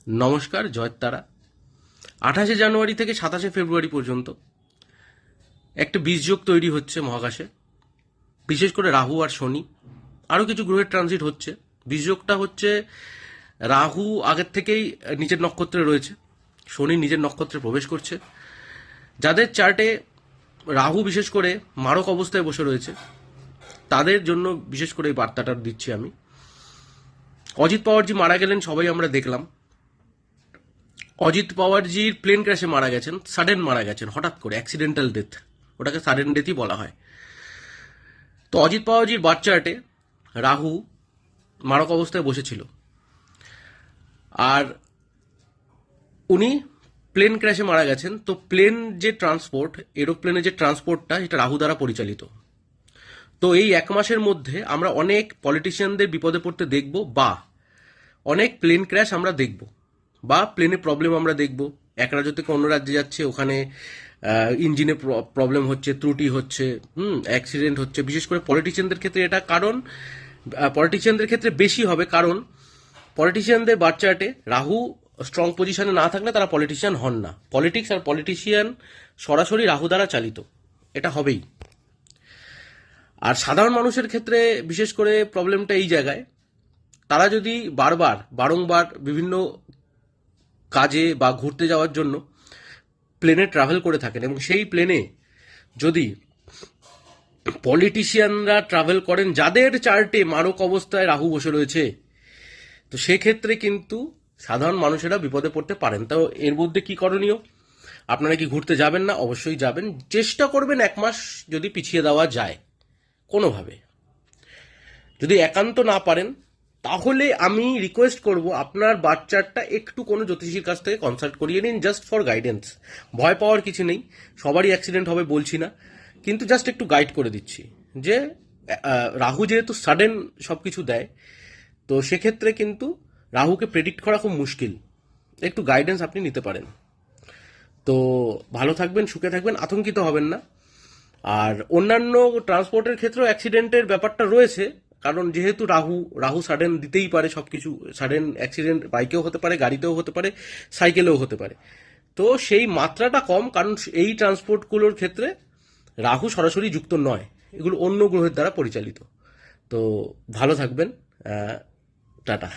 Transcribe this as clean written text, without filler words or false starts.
নমস্কার, জয়ের তারা। 28শে জানুয়ারি থেকে 27শে ফেব্রুয়ারি পর্যন্ত একটা বীজযোগ তৈরি হচ্ছে মহাকাশে, বিশেষ করে রাহু আর শনি। আরও কিছু গ্রহের ট্রানজিট হচ্ছে। বীজযোগটা হচ্ছে রাহু আগের থেকেই নিজের নক্ষত্রে রয়েছে, শনি নিজের নক্ষত্রে প্রবেশ করছে। যাদের চার্টে রাহু বিশেষ করে মারক অবস্থায় বসে রয়েছে তাদের জন্য বিশেষ করে এই বার্তাটা দিচ্ছি আমি। অজিত পাওয়ারজি মারা গেলেন, সবাই আমরা দেখলাম। অজিত পাওয়ারজির প্লেন ক্র্যাশে মারা গেছেন, সাডেন মারা গেছেন, হঠাৎ করে অ্যাক্সিডেন্টাল ডেথ, ওটাকে সাডেন ডেথই বলা হয়। তো অজিত পাওয়ারজির বার্থ চার্টে রাহু মারক অবস্থায় বসেছিল, আর উনি প্লেন ক্র্যাশে মারা গেছেন। তো প্লেন যে ট্রান্সপোর্ট, এরোপ্লেনের যে ট্রান্সপোর্টটা, সেটা রাহু দ্বারা পরিচালিত। তো এই এক মাসের মধ্যে আমরা অনেক পলিটিশিয়ানদের বিপদে পড়তে দেখব, বা অনেক প্লেন ক্র্যাশ আমরা দেখব, বা প্লেনে প্রবলেম আমরা দেখব। এক রাজ্য থেকে অন্য রাজ্যে যাচ্ছে, ওখানে ইঞ্জিনে প্রবলেম হচ্ছে, ত্রুটি হচ্ছে, অ্যাক্সিডেন্ট হচ্ছে। বিশেষ করে পলিটিশিয়ানদের ক্ষেত্রে এটা, কারণ পলিটিশিয়ানদের ক্ষেত্রে বেশি হবে, কারণ পলিটিশিয়ানদের বার্থ চার্টে রাহু স্ট্রং পজিশনে না থাকলে তারা পলিটিশিয়ান হন না। পলিটিক্স আর পলিটিশিয়ান সরাসরি রাহু দ্বারা চালিত, এটা হবেই। আর সাধারণ মানুষের ক্ষেত্রে বিশেষ করে প্রবলেমটা এই জায়গায়, তারা যদি বারংবার বিভিন্ন কাজে বা ঘুরতে যাওয়ার জন্য প্লেনে ট্রাভেল করে থাকেন, এবং সেই প্লেনে যদি পলিটিশিয়ানরা ট্রাভেল করেন যাদের চার্টে মারক অবস্থায় রাহু বসে রয়েছে, তো সেক্ষেত্রে কিন্তু সাধারণ মানুষেরা বিপদে পড়তে পারেন। তো এর মধ্যে কি করণীয়? আপনারা কি ঘুরতে যাবেন না? অবশ্যই যাবেন। চেষ্টা করবেন এক মাস যদি পিছিয়ে দেওয়া যায় কোনোভাবে। যদি একান্ত না পারেন, তাহলে আমি রিকোয়েস্ট করব আপনার বার্থ চার্টটা একটু কোনো জ্যোতিষীর কাছ থেকে কনসাল্ট করিয়ে নিন, জাস্ট ফর গাইডেন্স। ভয় পাওয়ার কিছু নেই, সবারই অ্যাক্সিডেন্ট হবে বলছি না, কিন্তু জাস্ট একটু গাইড করে দিচ্ছি যে রাহু যেহেতু সাডেন সব কিছু দেয়, তো সেক্ষেত্রে কিন্তু রাহুকে প্রেডিক্ট করা খুব মুশকিল। একটু গাইডেন্স আপনি নিতে পারেন। তো ভালো থাকবেন, সুখে থাকবেন, আতঙ্কিত হবেন না। আর অন্যান্য ট্রান্সপোর্টের ক্ষেত্রেও অ্যাক্সিডেন্টের ব্যাপারটা রয়েছে, কারণ যেহেতু রাহু সাডেন দিতেই পারে সব কিছু। সাডেন অ্যাক্সিডেন্ট বাইকেও হতে পারে, গাড়িতেও হতে পারে, সাইকেলেও হতে পারে। তো সেই মাত্রাটা কম, কারণ এই ট্রান্সপোর্টগুলোর ক্ষেত্রে রাহু সরাসরি যুক্ত নয়, এগুলো অন্য গ্রহের দ্বারা পরিচালিত। তো ভালো থাকবেন, টাটা।